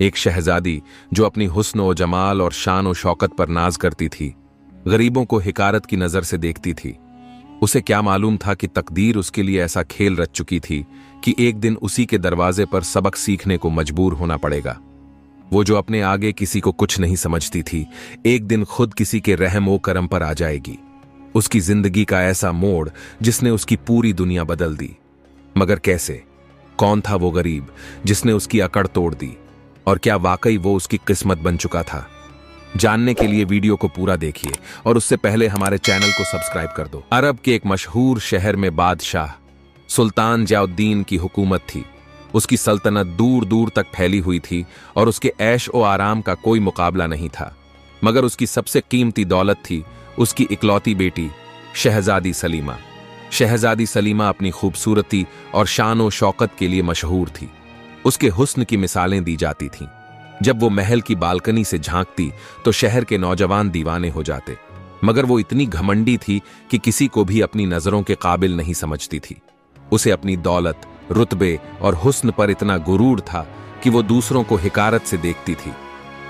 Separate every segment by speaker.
Speaker 1: एक शहजादी जो अपनी हुस्न व जमाल और शान व शौकत पर नाज करती थी, गरीबों को हिकारत की नजर से देखती थी। उसे क्या मालूम था कि तकदीर उसके लिए ऐसा खेल रच चुकी थी कि एक दिन उसी के दरवाजे पर सबक सीखने को मजबूर होना पड़ेगा। वो जो अपने आगे किसी को कुछ नहीं समझती थी, एक दिन खुद किसी के रहम व करम पर आ जाएगी। उसकी जिंदगी का ऐसा मोड़ जिसने उसकी पूरी दुनिया बदल दी। मगर कैसे? कौन था वो गरीब जिसने उसकी अकड़ तोड़ दी? और क्या वाकई वो उसकी किस्मत बन चुका था? जानने के लिए वीडियो को पूरा देखिए और उससे पहले हमारे चैनल को सब्सक्राइब कर दो। अरब के एक मशहूर शहर में बादशाह सुल्तान जियाउद्दीन की हुकूमत थी। उसकी सल्तनत दूर दूर तक फैली हुई थी और उसके ऐश और आराम का कोई मुकाबला नहीं था। मगर उसकी सबसे कीमती दौलत थी उसकी इकलौती बेटी शहजादी सलीमा। शहजादी सलीमा अपनी खूबसूरती और शान व शौकत के लिए मशहूर थी। उसके हुस्न की मिसालें दी जाती थीं। जब वो महल की बालकनी से झांकती तो शहर के नौजवान दीवाने हो जाते। मगर वो इतनी घमंडी थी कि किसी को भी अपनी नजरों के काबिल नहीं समझती थी। उसे अपनी दौलत, रुतबे और हुस्न पर इतना गुरूर था कि वो दूसरों को हिकारत से देखती थी।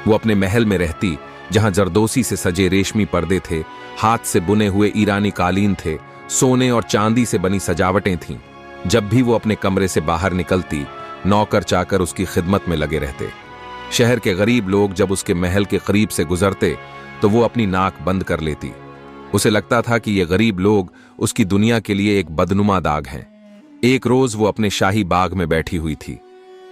Speaker 1: वो अपने महल में रहती जहां जरदोसी से सजे रेशमी पर्दे थे, हाथ से बुने हुए ईरानी कालीन थे, सोने और चांदी से बनी सजावटें थीं। जब भी वो अपने कमरे से बाहर निकलती, नौकर चाकर उसकी खिदमत में लगे रहते। शहर के गरीब लोग जब उसके महल के करीब से गुजरते तो वो अपनी नाक बंद कर लेती। उसे लगता था कि ये गरीब लोग उसकी दुनिया के लिए एक बदनुमा दाग हैं। एक रोज वो अपने शाही बाग में बैठी हुई थी।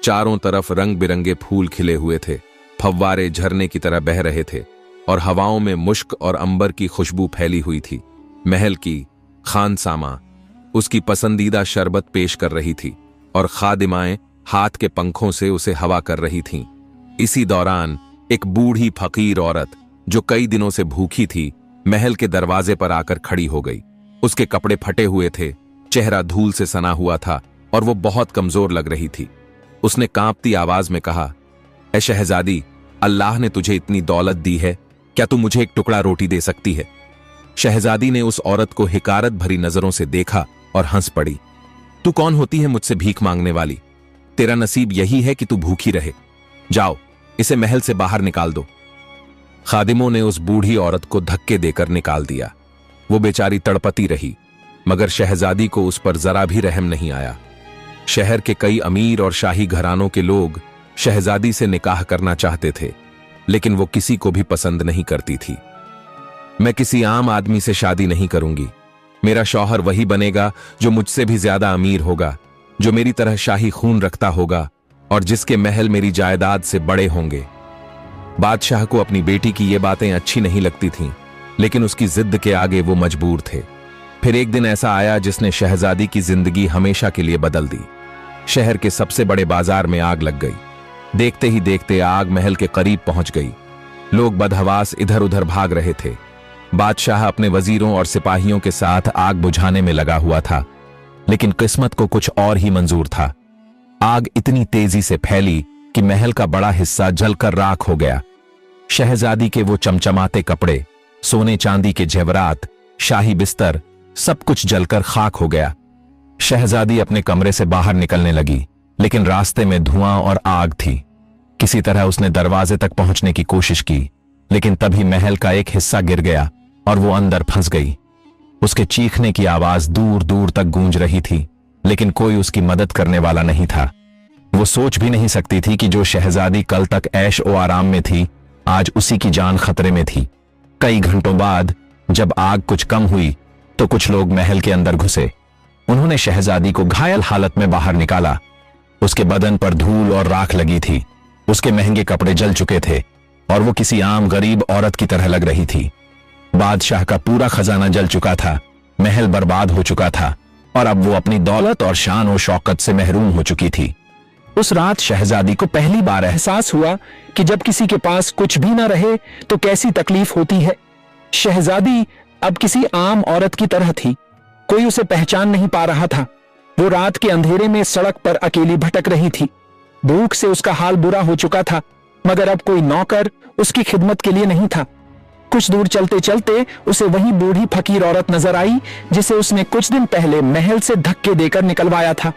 Speaker 1: चारों तरफ रंग बिरंगे फूल खिले हुए थे, फव्वारे झरने की तरह बह रहे थे और हवाओं में मुश्क और अंबर की खुशबू फैली हुई थी। महल की खानसामा उसकी पसंदीदा शरबत पेश कर रही थी और खादिमाएं हाथ के पंखों से उसे हवा कर रही थीं। इसी दौरान एक बूढ़ी फकीर औरत जो कई दिनों से भूखी थी, महल के दरवाजे पर आकर खड़ी हो गई। उसके कपड़े फटे हुए थे, चेहरा धूल से सना हुआ था और वो बहुत कमजोर लग रही थी। उसने कांपती आवाज में कहा, ए शहजादी, अल्लाह ने तुझे इतनी दौलत दी है, क्या तू मुझे एक टुकड़ा रोटी दे सकती है? शहजादी ने उस औरत को हिकारत भरी नजरों से देखा और हंस पड़ी। तू कौन होती है मुझसे भीख मांगने वाली? तेरा नसीब यही है कि तू भूखी रहे। जाओ, इसे महल से बाहर निकाल दो। खादिमों ने उस बूढ़ी औरत को धक्के देकर निकाल दिया। वो बेचारी तड़पती रही, मगर शहजादी को उस पर जरा भी रहम नहीं आया। शहर के कई अमीर और शाही घरानों के लोग शहजादी से निकाह करना चाहते थे, लेकिन वो किसी को भी पसंद नहीं करती थी। मैं किसी आम आदमी से शादी नहीं करूंगी। मेरा शौहर वही बनेगा जो मुझसे भी ज्यादा अमीर होगा, जो मेरी तरह शाही खून रखता होगा और जिसके महल मेरी जायदाद से बड़े होंगे। बादशाह को अपनी बेटी की ये बातें अच्छी नहीं लगती थीं, लेकिन उसकी जिद के आगे वो मजबूर थे। फिर एक दिन ऐसा आया जिसने शहजादी की जिंदगी हमेशा के लिए बदल दी। शहर के सबसे बड़े बाजार में आग लग गई। देखते ही देखते आग महल के करीब पहुंच गई। लोग बदहवास इधर उधर भाग रहे थे। बादशाह अपने वजीरों और सिपाहियों के साथ आग बुझाने में लगा हुआ था, लेकिन किस्मत को कुछ और ही मंजूर था। आग इतनी तेजी से फैली कि महल का बड़ा हिस्सा जलकर राख हो गया। शहजादी के वो चमचमाते कपड़े, सोने चांदी के जेवरात, शाही बिस्तर, सब कुछ जलकर खाक हो गया। शहजादी अपने कमरे से बाहर निकलने लगी, लेकिन रास्ते में धुआं और आग थी। किसी तरह उसने दरवाजे तक पहुंचने की कोशिश की, लेकिन तभी महल का एक हिस्सा गिर गया और वो अंदर फंस गई। उसके चीखने की आवाज दूर दूर तक गूंज रही थी, लेकिन कोई उसकी मदद करने वाला नहीं था। वो सोच भी नहीं सकती थी कि जो शहजादी कल तक ऐश ओ आराम में थी, आज उसी की जान खतरे में थी। कई घंटों बाद जब आग कुछ कम हुई तो कुछ लोग महल के अंदर घुसे। उन्होंने शहजादी को घायल हालत में बाहर निकाला। उसके बदन पर धूल और राख लगी थी। उसके महंगे कपड़े जल चुके थे और वो किसी आम गरीब औरत की तरह लग रही थी। बादशाह का पूरा खजाना जल चुका था, महल बर्बाद हो चुका था और अब वो अपनी दौलत और शान और शौकत से महरूम हो चुकी थी। उस रात शहजादी को पहली बार एहसास हुआ कि जब किसी के पास कुछ भी ना रहे तो कैसी तकलीफ होती है। शहजादी अब किसी आम औरत की तरह थी। कोई उसे पहचान नहीं पा रहा था। वो रात के अंधेरे में सड़क पर अकेली भटक रही थी। भूख से उसका हाल बुरा हो चुका था, मगर अब कोई नौकर उसकी खिदमत के लिए नहीं था। कुछ दूर चलते चलते उसे वही बूढ़ी फकीर औरत नजर आई जिसे उसने कुछ दिन पहले महल से धक्के देकर निकलवाया था।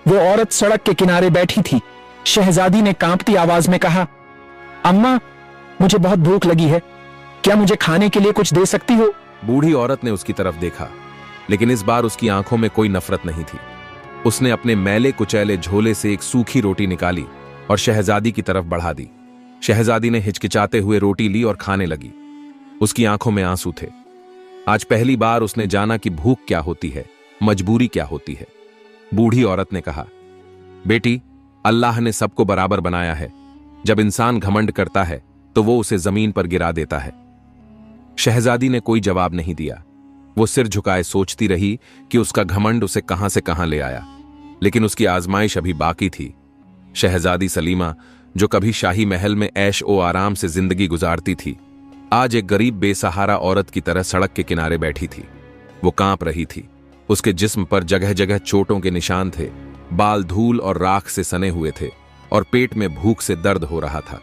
Speaker 1: वो औरत सड़क के किनारे बैठी थी।
Speaker 2: शहजादी ने कांपती आवाज में कहा, अम्मा, मुझे बहुत भूख लगी है, क्या मुझे खाने के लिए कुछ दे सकती हो?
Speaker 1: बूढ़ी औरत ने उसकी तरफ देखा, लेकिन इस बार उसकी आंखों में कोई नफरत नहीं थी। उसने अपने मैले कुचैले झोले से एक सूखी रोटी निकाली और शहजादी की तरफ बढ़ा दी। शहजादी ने हिचकिचाते हुए रोटी ली और खाने लगी। उसकी आंखों में आंसू थे। आज पहली बार उसने जाना कि भूख क्या होती है, मजबूरी क्या होती है। बूढ़ी औरत ने कहा, बेटी, अल्लाह ने सबको बराबर बनाया है। जब इंसान घमंड करता है तो वो उसे जमीन पर गिरा देता है। शहजादी ने कोई जवाब नहीं दिया। वो सिर झुकाए सोचती रही कि उसका घमंड उसे कहां से कहां ले आया, लेकिन उसकी आजमाइश अभी बाकी थी। शहजादी सलीमा, जो कभी शाही महल में ऐश ओ आराम से जिंदगी गुजारती थी, आज एक गरीब बेसहारा औरत की तरह सड़क के किनारे बैठी थी। वो कांप रही थी। उसके जिस्म पर जगह जगह चोटों के निशान थे, बाल धूल और राख से सने हुए थे और पेट में भूख से दर्द हो रहा था।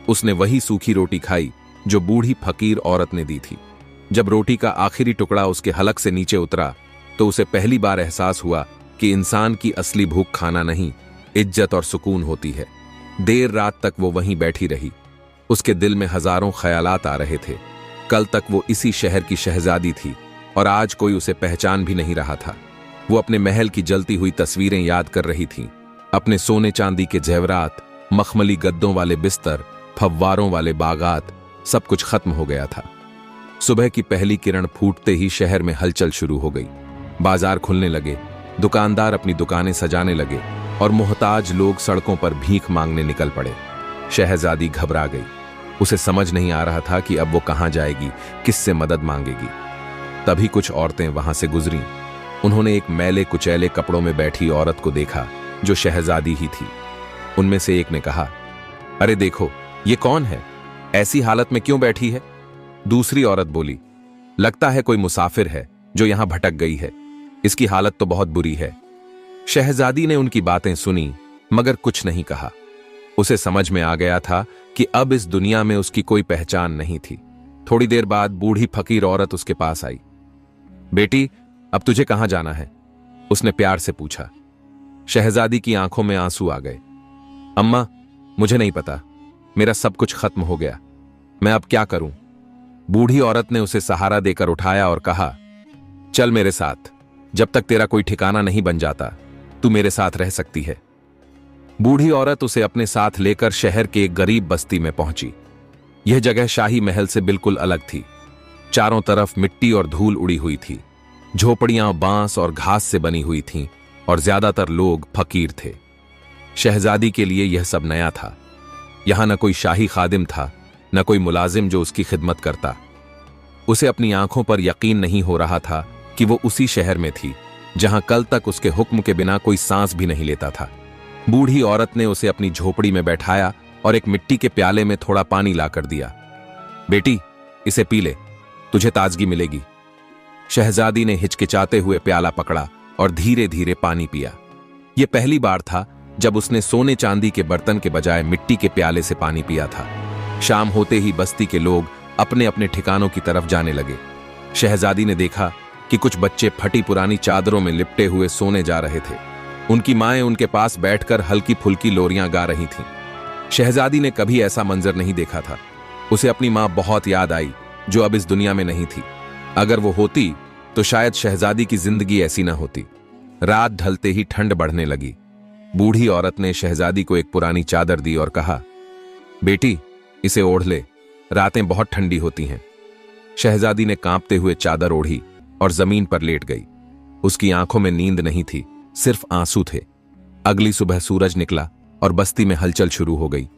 Speaker 1: उसने वही सूखी रोटी खाई जो बूढ़ी फकीर औरत ने दी थी। जब रोटी का आखिरी टुकड़ा उसके हलक से नीचे उतरा तो उसे पहली बार एहसास हुआ कि इंसान की असली भूख खाना नहीं, इज्जत और सुकून होती है। देर रात तक वो वहीं बैठी रही। उसके दिल में हजारों ख्यालात आ रहे थे। कल तक वो इसी शहर की शहजादी थी और आज कोई उसे पहचान भी नहीं रहा था। वो अपने महल की जलती हुई तस्वीरें याद कर रही थी, अपने सोने चांदी के जेवरात, मखमली गद्दों वाले बिस्तर, फव्वारों वाले बागात, सब कुछ खत्म हो गया था। सुबह की पहली किरण फूटते ही शहर में हलचल शुरू हो गई। बाजार खुलने लगे, दुकानदार अपनी दुकानें सजाने लगे और मोहताज लोग सड़कों पर भीख मांगने निकल पड़े। शहजादी घबरा गई। उसे समझ नहीं आ रहा था कि अब वो कहां जाएगी, किससे मदद मांगेगी। तभी कुछ औरतें वहां से गुजरीं। उन्होंने एक मैले कुचैले कपड़ों में बैठी औरत को देखा जो शहजादी ही थी। उनमें से एक ने कहा, अरे देखो, ये कौन है? ऐसी हालत में क्यों बैठी है? दूसरी औरत बोली, लगता है कोई मुसाफिर है जो यहां भटक गई है। इसकी हालत तो बहुत बुरी है। शहजादी ने उनकी बातें सुनी मगर कुछ नहीं कहा। उसे समझ में आ गया था कि अब इस दुनिया में उसकी कोई पहचान नहीं थी। थोड़ी देर बाद बूढ़ी फकीर औरत उसके पास आई। बेटी, अब तुझे कहां जाना है? उसने प्यार से पूछा। शहजादी की आंखों में आंसू आ गए। अम्मा, मुझे नहीं पता, मेरा सब कुछ खत्म हो गया, मैं अब क्या करूं? बूढ़ी औरत ने उसे सहारा देकर उठाया और कहा, चल मेरे साथ, जब तक तेरा कोई ठिकाना नहीं बन जाता तू मेरे साथ रह सकती है। बूढ़ी औरत उसे अपने साथ लेकर शहर के एक गरीब बस्ती में पहुंची। यह जगह शाही महल से बिल्कुल अलग थी। चारों तरफ मिट्टी और धूल उड़ी हुई थी। झोपड़ियां बांस और घास से बनी हुई थीं और ज्यादातर लोग फकीर थे। शहजादी के लिए यह सब नया था। यहां न कोई शाही खादिम था, न कोई मुलाजिम जो उसकी खिदमत करता। उसे अपनी आंखों पर यकीन नहीं हो रहा था कि वो उसी शहर में थी जहां कल तक उसके हुक्म के बिना कोई सांस भी नहीं लेता था। बूढ़ी औरत ने उसे अपनी झोपड़ी में बैठाया और एक मिट्टी के प्याले में थोड़ा पानी लाकर दिया। बेटी, इसे पी ले, तुझे ताजगी मिलेगी। शहजादी ने हिचकिचाते हुए प्याला पकड़ा और धीरे धीरे पानी पिया। यह पहली बार था जब उसने सोने चांदी के बर्तन के बजाय मिट्टी के प्याले से पानी पिया था। शाम होते ही बस्ती के लोग अपने अपने ठिकानों की तरफ जाने लगे। शहजादी ने देखा कि कुछ बच्चे फटी पुरानी चादरों में लिपटे हुए सोने जा रहे थे। उनकी माएं उनके पास बैठकर हल्की फुल्की लोरियां गा रही थीं। शहजादी ने कभी ऐसा मंजर नहीं देखा था। उसे अपनी मां बहुत याद आई जो अब इस दुनिया में नहीं थी। अगर वो होती तो शायद शहजादी की जिंदगी ऐसी ना होती। रात ढलते ही ठंड बढ़ने लगी। बूढ़ी औरत ने शहजादी को एक पुरानी चादर दी और कहा, बेटी, इसे ओढ़ ले, रातें बहुत ठंडी होती हैं। शहजादी ने कांपते हुए चादर ओढ़ी और जमीन पर लेट गई। उसकी आंखों में नींद नहीं थी, सिर्फ आंसू थे। अगली सुबह सूरज निकला और बस्ती में हलचल शुरू हो गई।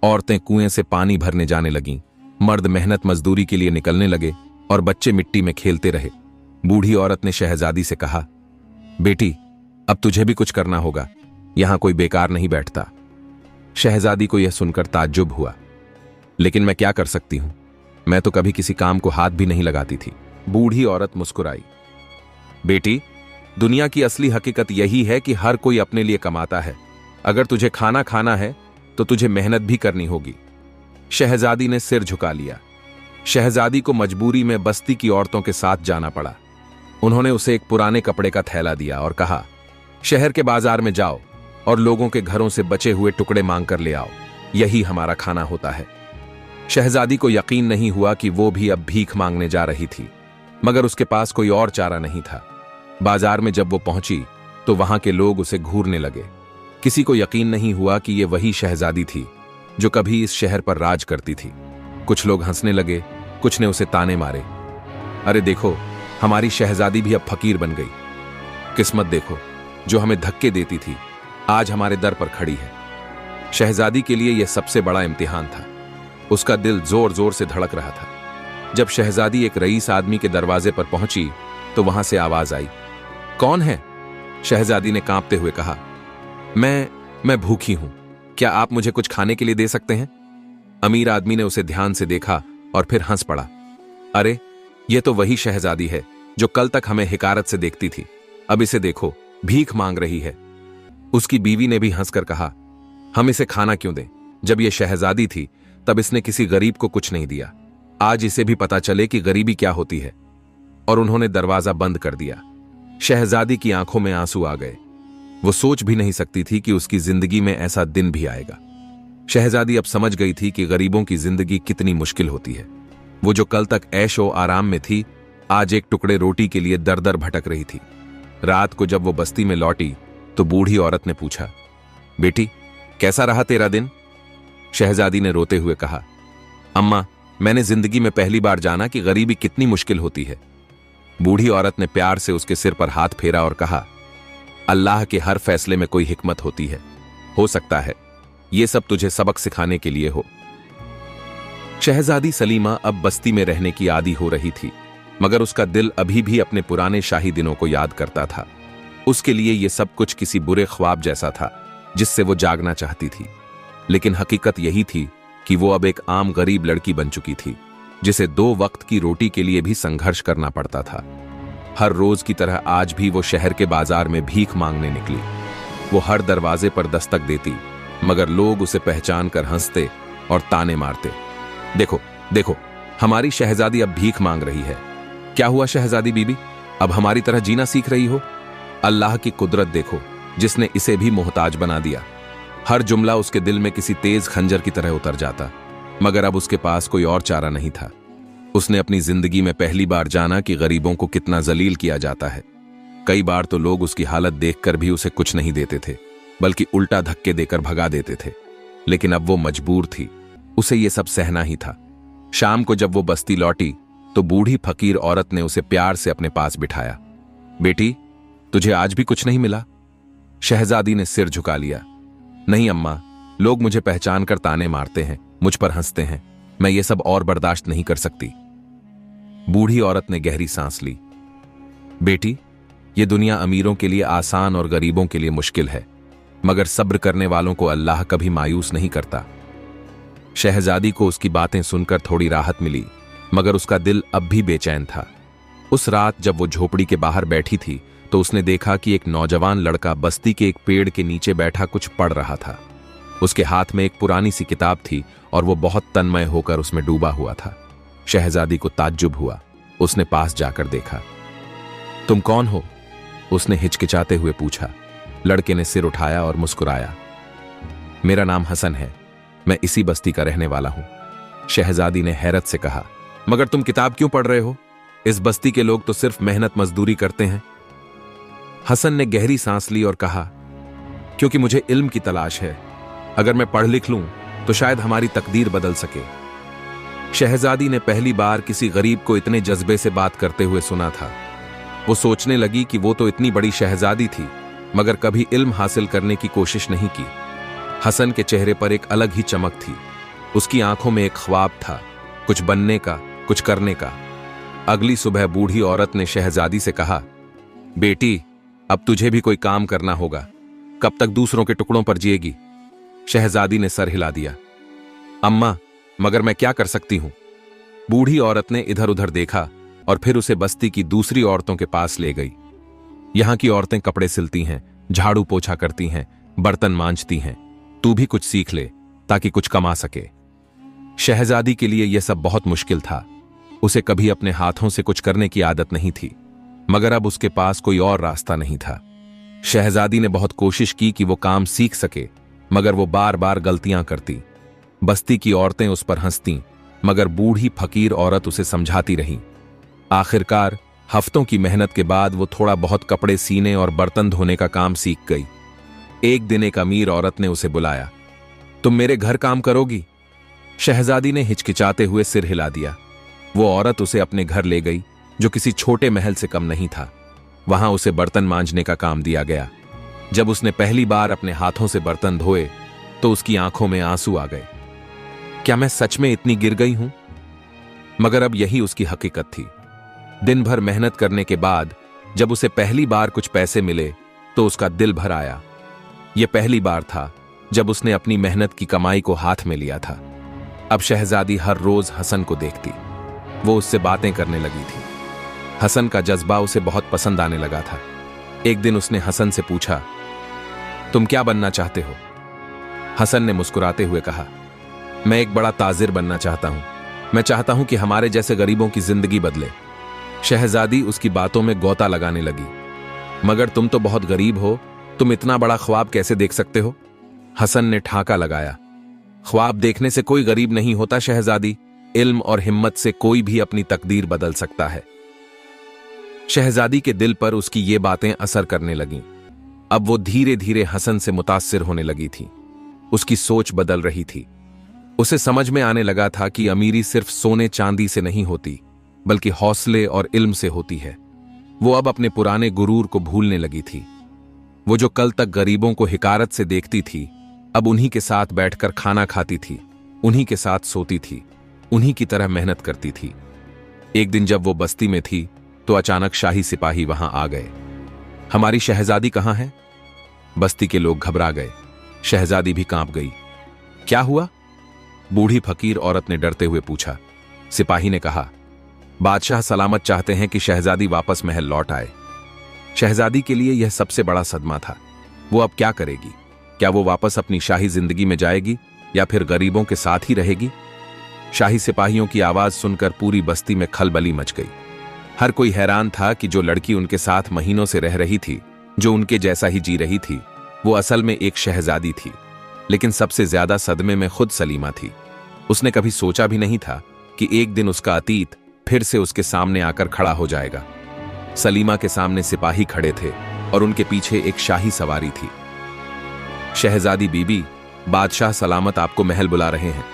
Speaker 1: औरतें कुएं से पानी भरने जाने लगीं, मर्द मेहनत मजदूरी के लिए निकलने लगे और बच्चे मिट्टी में खेलते रहे। बूढ़ी औरत ने शहजादी से कहा, बेटी, अब तुझे भी कुछ करना होगा, यहां कोई बेकार नहीं बैठता। शहजादी को यह सुनकर ताज्जुब हुआ, लेकिन मैं क्या कर सकती हूं, मैं तो कभी किसी काम को हाथ भी नहीं लगाती थी। बूढ़ी औरत मुस्कुराई। बेटी, दुनिया की असली हकीकत यही है कि हर कोई अपने लिए कमाता है। अगर तुझे खाना खाना है तो तुझे मेहनत भी करनी होगी। शहजादी ने सिर झुका लिया। शहजादी को मजबूरी में बस्ती की औरतों के साथ जाना पड़ा। उन्होंने उसे एक पुराने कपड़े का थैला दिया और कहा, शहर के बाजार में जाओ, और लोगों के घरों से बचे हुए टुकड़े मांग कर ले आओ, यही हमारा खाना होता है। शहजादी को यकीन नहीं हुआ कि वो भी अब भीख मांगने जा रही थी, मगर उसके पास कोई और चारा नहीं था। बाजार में जब वो पहुंची तो वहां के लोग उसे घूरने लगे। किसी को यकीन नहीं हुआ कि ये वही शहजादी थी जो कभी इस शहर पर राज करती थी। कुछ लोग हंसने लगे, कुछ ने उसे ताने मारे। अरे देखो, हमारी शहजादी भी अब फकीर बन गई। किस्मत देखो, जो हमें धक्के देती थी आज हमारे दर पर खड़ी है। शहजादी के लिए यह सबसे बड़ा इम्तिहान था। उसका दिल जोर जोर से धड़क रहा था। जब शहजादी एक रईस आदमी के दरवाजे पर पहुंची तो वहां से आवाज आई, कौन है? शहजादी ने कांपते हुए कहा, मैं भूखी हूं, क्या आप मुझे कुछ खाने के लिए दे सकते हैं? अमीर आदमी ने उसे ध्यान से देखा और फिर हंस पड़ा। अरे, यह तो वही शहजादी है जो कल तक हमें हिकारत से देखती थी, अब इसे देखो, भीख मांग रही है। उसकी बीवी ने भी हंसकर कहा, हम इसे खाना क्यों दें? जब यह शहजादी थी तब इसने किसी गरीब को कुछ नहीं दिया। आज इसे भी पता चले कि गरीबी क्या होती है। और उन्होंने दरवाजा बंद कर दिया। शहजादी की आंखों में आंसू आ गए। वो सोच भी नहीं सकती थी कि उसकी जिंदगी में ऐसा दिन भी आएगा। शहजादी अब समझ गई थी कि गरीबों की जिंदगी कितनी मुश्किल होती है। वो जो कल तक ऐशो आराम में थी, आज एक टुकड़े रोटी के लिए दर दर भटक रही थी। रात को जब वो बस्ती में लौटी तो बूढ़ी औरत ने पूछा, बेटी, कैसा रहा तेरा दिन? शहजादी ने रोते हुए कहा, अम्मा, मैंने जिंदगी में पहली बार जाना कि गरीबी कितनी मुश्किल होती है। बूढ़ी औरत ने प्यार से उसके सिर पर हाथ फेरा और कहा, अल्लाह के हर फैसले में कोई हिकमत होती है। हो सकता है ये सब तुझे सबक सिखाने के लिए हो। शहजादी सलीमा अब बस्ती में रहने की आदी हो रही थी, मगर उसका दिल अभी भी अपने पुराने शाही दिनों को याद करता था। उसके लिए यह सब कुछ किसी बुरे ख्वाब जैसा था जिससे वो जागना चाहती थी। लेकिन हकीकत यही थी कि वो अब एक आम गरीब लड़की बन चुकी थी, जिसे 2 वक्त की रोटी के लिए भी संघर्ष करना पड़ता था। हर रोज की तरह आज भी वो शहर के बाजार में भीख मांगने निकली। वो हर दरवाजे पर दस्तक देती, मगर लोग उसे पहचान कर हंसते और ताने मारते। देखो देखो, हमारी शहजादी अब भीख मांग रही है। क्या हुआ शहजादी बीबी, अब हमारी तरह जीना सीख रही हो? अल्लाह की कुदरत देखो, जिसने इसे भी मोहताज बना दिया। हर जुमला उसके दिल में किसी तेज खंजर की तरह उतर जाता, मगर अब उसके पास कोई और चारा नहीं था। उसने अपनी जिंदगी में पहली बार जाना कि गरीबों को कितना जलील किया जाता है। कई बार तो लोग उसकी हालत देखकर भी उसे कुछ नहीं देते थे, बल्कि उल्टा धक्के देकर भगा देते थे। लेकिन अब वो मजबूर थी, उसे ये सब सहना ही था। शाम को जब वो बस्ती लौटी तो बूढ़ी फकीर औरत ने उसे प्यार से अपने पास बिठाया। बेटी, तुझे आज भी कुछ नहीं मिला? शहजादी ने सिर झुका लिया। नहीं अम्मा, लोग मुझे पहचान कर ताने मारते हैं, मुझ पर हंसते हैं। मैं ये सब और बर्दाश्त नहीं कर सकती। बूढ़ी औरत ने गहरी सांस ली। बेटी, ये दुनिया अमीरों के लिए आसान और गरीबों के लिए मुश्किल है, मगर सब्र करने वालों को अल्लाह कभी मायूस नहीं करता। शहजादी को उसकी बातें सुनकर थोड़ी राहत मिली, मगर उसका दिल अब भी बेचैन था। उस रात जब वो झोपड़ी के बाहर बैठी थी तो उसने देखा कि एक नौजवान लड़का बस्ती के एक पेड़ के नीचे बैठा कुछ पढ़ रहा था। उसके हाथ में एक पुरानी सी किताब थी और वो बहुत तन्मय होकर उसमें डूबा हुआ था। शहजादी को ताज्जुब हुआ। उसने पास जाकर देखा। तुम कौन हो? उसने हिचकिचाते हुए पूछा। लड़के ने सिर उठाया और मुस्कुराया। मेरा नाम हसन है, मैं इसी बस्ती का रहने वाला हूं। शहजादी ने हैरत से कहा, मगर तुम किताब क्यों पढ़ रहे हो? इस बस्ती के लोग तो सिर्फ मेहनत मजदूरी करते हैं। हसन ने गहरी सांस ली और कहा, क्योंकि मुझे इल्म की तलाश है। अगर मैं पढ़ लिख लूं तो शायद हमारी तकदीर बदल सके। शहजादी ने पहली बार किसी गरीब को इतने जज्बे से बात करते हुए सुना था। वो सोचने लगी कि वो तो इतनी बड़ी शहजादी थी, मगर कभी इल्म हासिल करने की कोशिश नहीं की। हसन के चेहरे पर एक अलग ही चमक थी। उसकी आंखों में एक ख्वाब था, कुछ बनने का, कुछ करने का। अगली सुबह बूढ़ी औरत ने शहजादी से कहा, बेटी, अब तुझे भी कोई काम करना होगा। कब तक दूसरों के टुकड़ों पर जिएगी? शहजादी ने सर हिला दिया। अम्मा, मगर मैं क्या कर सकती हूं? बूढ़ी औरत ने इधर उधर देखा और फिर उसे बस्ती की दूसरी औरतों के पास ले गई। यहां की औरतें कपड़े सिलती हैं, झाड़ू पोछा करती हैं, बर्तन मांजती हैं। तू भी कुछ सीख ले ताकि कुछ कमा सके। शहजादी के लिए यह सब बहुत मुश्किल था। उसे कभी अपने हाथों से कुछ करने की आदत नहीं थी, मगर अब उसके पास कोई और रास्ता नहीं था। शहजादी ने बहुत कोशिश की कि वो काम सीख सके, मगर वो बार बार गलतियां करती। बस्ती की औरतें उस पर हंसतीं, मगर बूढ़ी फकीर औरत उसे समझाती रही। आखिरकार हफ्तों की मेहनत के बाद वो थोड़ा बहुत कपड़े सीने और बर्तन धोने का काम सीख गई। एक दिन एक अमीर औरत ने उसे बुलाया। तुम मेरे घर काम करोगी? शहजादी ने हिचकिचाते हुए सिर हिला दिया। वो औरत उसे अपने घर ले गई, जो किसी छोटे महल से कम नहीं था। वहां उसे बर्तन मांजने का काम दिया गया। जब उसने पहली बार अपने हाथों से बर्तन धोए तो उसकी आंखों में आंसू आ गए। क्या मैं सच में इतनी गिर गई हूं? मगर अब यही उसकी हकीकत थी। दिन भर मेहनत करने के बाद जब उसे पहली बार कुछ पैसे मिले तो उसका दिल भर आया। यह पहली बार था जब उसने अपनी मेहनत की कमाई को हाथ में लिया था। अब शहजादी हर रोज हसन को देखती। वो उससे बातें करने लगी थी। हसन का जज्बा उसे बहुत पसंद आने लगा था। एक दिन उसने हसन से पूछा, तुम क्या बनना चाहते हो? हसन ने मुस्कुराते हुए कहा, मैं एक बड़ा ताजिर बनना चाहता हूं। मैं चाहता हूं कि हमारे जैसे गरीबों की जिंदगी बदले। शहजादी उसकी बातों में गोता लगाने लगी। मगर तुम तो बहुत गरीब हो, तुम इतना बड़ा ख्वाब कैसे देख सकते हो? हसन ने ठाका लगाया, ख्वाब देखने से कोई गरीब नहीं होता शहजादी। इल्म और हिम्मत से कोई भी अपनी तकदीर बदल सकता है। शहजादी के दिल पर उसकी ये बातें असर करने लगीं। अब वो धीरे धीरे हसन से मुतासिर होने लगी थी। उसकी सोच बदल रही थी। उसे समझ में आने लगा था कि अमीरी सिर्फ सोने चांदी से नहीं होती, बल्कि हौसले और इल्म से होती है। वो अब अपने पुराने गुरूर को भूलने लगी थी। वो जो कल तक गरीबों को हिकारत से देखती थी, अब उन्हीं के साथ बैठकर खाना खाती थी, उन्हीं के साथ सोती थी, उन्हीं की तरह मेहनत करती थी। एक दिन जब वो बस्ती में थी तो अचानक शाही सिपाही वहां आ गए। हमारी शहजादी कहां है? बस्ती के लोग घबरा गए। शहजादी भी कांप गई। क्या हुआ? बूढ़ी फकीर औरत ने डरते हुए पूछा। सिपाही ने कहा, बादशाह सलामत चाहते हैं कि शहजादी वापस महल लौट आए। शहजादी के लिए यह सबसे बड़ा सदमा था। वो अब क्या करेगी? क्या वो वापस अपनी शाही जिंदगी में जाएगी या फिर गरीबों के साथ ही रहेगी? शाही सिपाहियों की आवाज सुनकर पूरी बस्ती में खलबली मच गई। हर कोई हैरान था कि जो लड़की उनके साथ महीनों से रह रही थी, जो उनके जैसा ही जी रही थी, वो असल में एक शहजादी थी। लेकिन सबसे ज्यादा सदमे में खुद सलीमा थी। उसने कभी सोचा भी नहीं था कि एक दिन उसका अतीत फिर से उसके सामने आकर खड़ा हो जाएगा। सलीमा के सामने सिपाही खड़े थे और उनके पीछे एक शाही सवारी थी। शहजादी बीबी, बादशाह सलामत आपको महल बुला रहे हैं।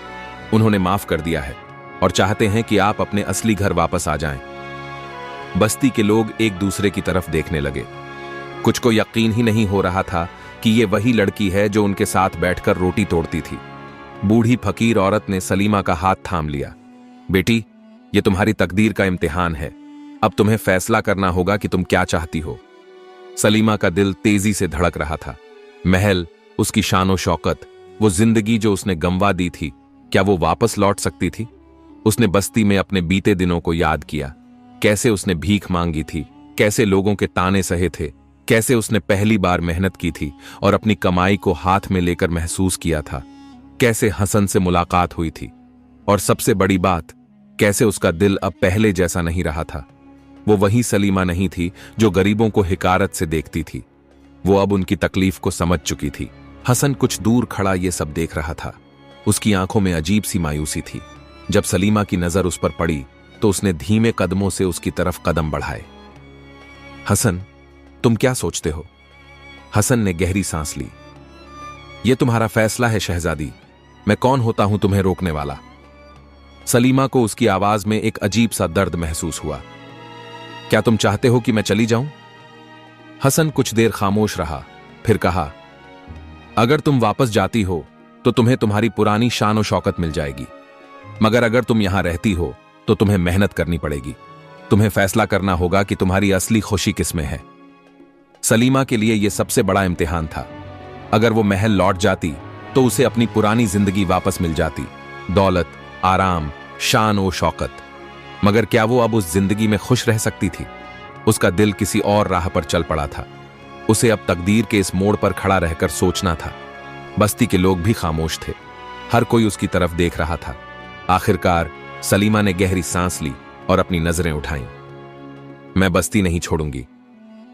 Speaker 1: उन्होंने माफ कर दिया है और चाहते हैं कि आप अपने असली घर वापस आ जाएं। बस्ती के लोग एक दूसरे की तरफ देखने लगे। कुछ को यकीन ही नहीं हो रहा था कि ये वही लड़की है जो उनके साथ बैठकर रोटी तोड़ती थी। बूढ़ी फकीर औरत ने सलीमा का हाथ थाम लिया। बेटी, ये तुम्हारी तकदीर का इम्तिहान है। अब तुम्हें फैसला करना होगा कि तुम क्या चाहती हो। सलीमा का दिल तेजी से धड़क रहा था। महल, उसकी शानो शौकत, वो जिंदगी जो उसने गंवा दी थी, क्या वो वापस लौट सकती थी? उसने बस्ती में अपने बीते दिनों को याद किया। कैसे उसने भीख मांगी थी, कैसे लोगों के ताने सहे थे, कैसे उसने पहली बार मेहनत की थी और अपनी कमाई को हाथ में लेकर महसूस किया था, कैसे हसन से मुलाकात हुई थी, और सबसे बड़ी बात, कैसे उसका दिल अब पहले जैसा नहीं रहा था। वो वही सलीमा नहीं थी जो गरीबों को हिकारत से देखती थी। वो अब उनकी तकलीफ को समझ चुकी थी। हसन कुछ दूर खड़ा ये सब देख रहा था। उसकी आंखों में अजीब सी मायूसी थी। जब सलीमा की नजर उस पर पड़ी तो उसने धीमे कदमों से उसकी तरफ कदम बढ़ाए। हसन, तुम क्या सोचते हो? हसन ने गहरी सांस ली। यह तुम्हारा फैसला है शहजादी। मैं कौन होता हूं तुम्हें रोकने वाला? सलीमा को उसकी आवाज में एक अजीब सा दर्द महसूस हुआ। क्या तुम चाहते हो कि मैं चली जाऊं? हसन कुछ देर खामोश रहा, फिर कहा, अगर तुम वापस जाती हो तो तुम्हें तुम्हारी पुरानी शान और शौकत मिल जाएगी, मगर अगर तुम यहां रहती हो तो तुम्हें मेहनत करनी पड़ेगी। तुम्हें फैसला करना होगा कि तुम्हारी असली खुशी किसमें है। सलीमा के लिए यह सबसे बड़ा इम्तिहान था। अगर वो महल लौट जाती तो उसे अपनी पुरानी जिंदगी वापस मिल जाती, दौलत, आराम, शान और शौकत। मगर क्या वो अब उस जिंदगी में खुश रह सकती थी? उसका दिल किसी और राह पर चल पड़ा था। उसे अब तकदीर के इस मोड़ पर खड़ा रहकर सोचना था। बस्ती के लोग भी खामोश थे। हर कोई उसकी तरफ देख रहा था। आखिरकार सलीमा ने गहरी सांस ली और अपनी नजरें उठाईं। मैं बस्ती नहीं छोड़ूंगी।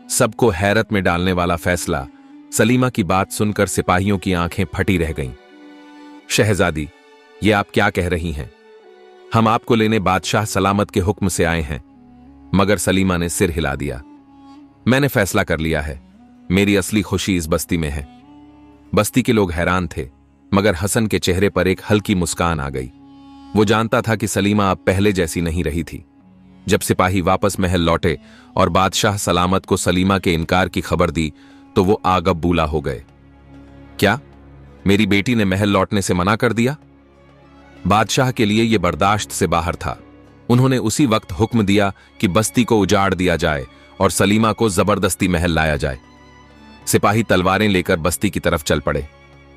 Speaker 1: सबको हैरत में डालने वाला फैसला। सलीमा की बात सुनकर सिपाहियों की आंखें फटी रह गईं। शहजादी, ये आप क्या कह रही हैं? हम आपको लेने बादशाह सलामत के हुक्म से आए हैं। मगर सलीमा ने सिर हिला दिया। मैंने फैसला कर लिया है। मेरी असली खुशी इस बस्ती में है। बस्ती के लोग हैरान थे, मगर हसन के चेहरे पर एक हल्की मुस्कान आ गई। वो जानता था कि सलीमा अब पहले जैसी नहीं रही थी। जब सिपाही वापस महल लौटे और बादशाह सलामत को सलीमा के इनकार की खबर दी तो वो आगबूला हो गए। क्या मेरी बेटी ने महल लौटने से मना कर दिया? बादशाह के लिए यह बर्दाश्त से बाहर था। उन्होंने उसी वक्त हुक्म दिया कि बस्ती को उजाड़ दिया जाए और सलीमा को जबरदस्ती महल लाया जाए। सिपाही तलवारें लेकर बस्ती की तरफ चल पड़े।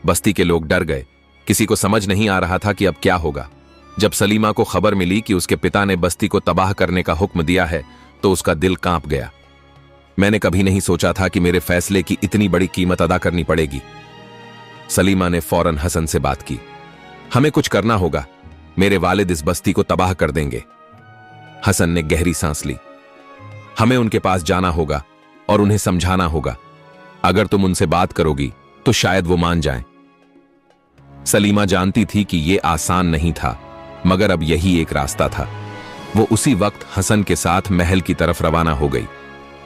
Speaker 1: बस्ती के लोग डर गए। किसी को समझ नहीं आ रहा था कि अब क्या होगा। जब सलीमा को खबर मिली कि उसके पिता ने बस्ती को तबाह करने का हुक्म दिया है तो उसका दिल कांप गया। मैंने कभी नहीं सोचा था कि मेरे फैसले की इतनी बड़ी कीमत अदा करनी पड़ेगी। सलीमा ने फौरन हसन से बात की। हमें कुछ करना होगा। मेरे वालिद इस बस्ती को तबाह कर देंगे। हसन ने गहरी सांस ली। हमें उनके पास जाना होगा और उन्हें समझाना होगा। अगर तुम उनसे बात करोगी तो शायद वो मान जाएं। सलीमा जानती थी कि यह आसान नहीं था, मगर अब यही एक रास्ता था। वो उसी वक्त हसन के साथ महल की तरफ रवाना हो गई।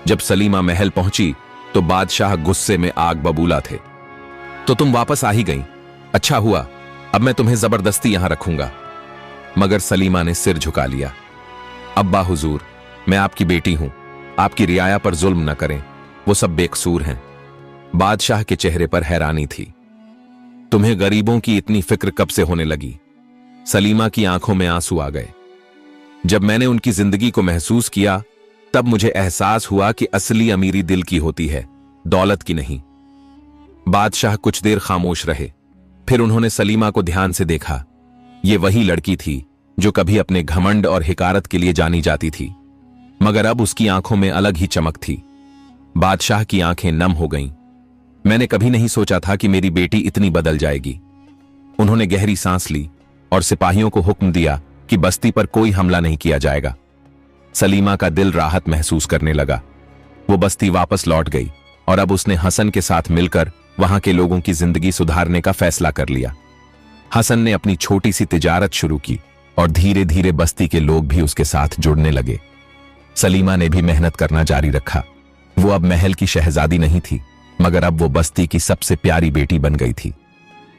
Speaker 1: जब सलीमा महल पहुंची तो बादशाह गुस्से में आग बबूला थे। तो तुम वापस आ ही गई। अच्छा हुआ, अब मैं तुम्हें जबरदस्ती यहां रखूंगा। मगर सलीमा ने सिर झुका लिया। अब्बा हुजूर, मैं आपकी बेटी हूं। आपकी रियाया पर जुल्म न करें। वो सब बेकसूर हैं। बादशाह के चेहरे पर हैरानी थी। तुम्हें गरीबों की इतनी फिक्र कब से होने लगी? सलीमा की आंखों में आंसू आ गए। जब मैंने उनकी जिंदगी को महसूस किया तब मुझे एहसास हुआ कि असली अमीरी दिल की होती है, दौलत की नहीं। बादशाह कुछ देर खामोश रहे। फिर उन्होंने सलीमा को ध्यान से देखा। ये वही लड़की थी जो कभी अपने घमंड और हिकारत के लिए जानी जाती थी, मगर अब उसकी आंखों में अलग ही चमक थी। बादशाह की आंखें नम हो गईं। मैंने कभी नहीं सोचा था कि मेरी बेटी इतनी बदल जाएगी। उन्होंने गहरी सांस ली और सिपाहियों को हुक्म दिया कि बस्ती पर कोई हमला नहीं किया जाएगा। सलीमा का दिल राहत महसूस करने लगा। वो बस्ती वापस लौट गई और अब उसने हसन के साथ मिलकर वहां के लोगों की जिंदगी सुधारने का फैसला कर लिया। हसन ने अपनी छोटी सी तिजारत शुरू की और धीरे धीरे बस्ती के लोग भी उसके साथ जुड़ने लगे। सलीमा ने भी मेहनत करना जारी रखा। वो अब महल की शहजादी नहीं थी, मगर अब वो बस्ती की सबसे प्यारी बेटी बन गई थी।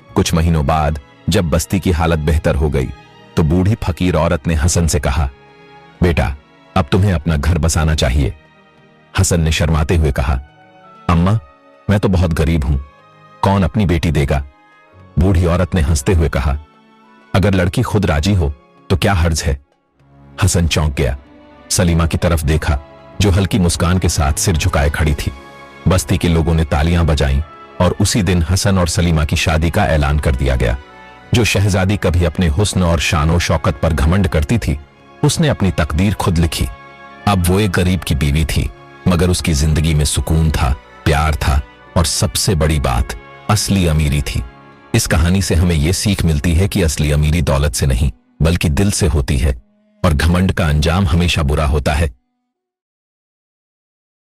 Speaker 1: कुछ महीनों बाद जब बस्ती की हालत बेहतर हो गई तो बूढ़ी फकीर औरत ने हसन से कहा, बेटा, अब तुम्हें अपना घर बसाना चाहिए। हसन ने शर्माते हुए कहा, अम्मा, मैं तो बहुत गरीब हूं, कौन अपनी बेटी देगा? बूढ़ी औरत ने हंसते हुए कहा, अगर लड़की खुद राजी हो तो क्या हर्ज है? हसन चौंक गया। सलीमा की तरफ देखा जो हल्की मुस्कान के साथ सिर झुकाए खड़ी थी। बस्ती के लोगों ने तालियां बजाईं और उसी दिन हसन और सलीमा की शादी का ऐलान कर दिया गया। जो शहजादी कभी अपने हुस्न और शानो शौकत पर घमंड करती थी, उसने अपनी तकदीर खुद लिखी। अब वो एक गरीब की बीवी थी, मगर उसकी जिंदगी में सुकून था, प्यार था और सबसे बड़ी बात, असली अमीरी थी। इस कहानी से हमें यह सीख मिलती है कि असली अमीरी दौलत से नहीं बल्कि दिल से होती है और घमंड का अंजाम हमेशा बुरा होता है।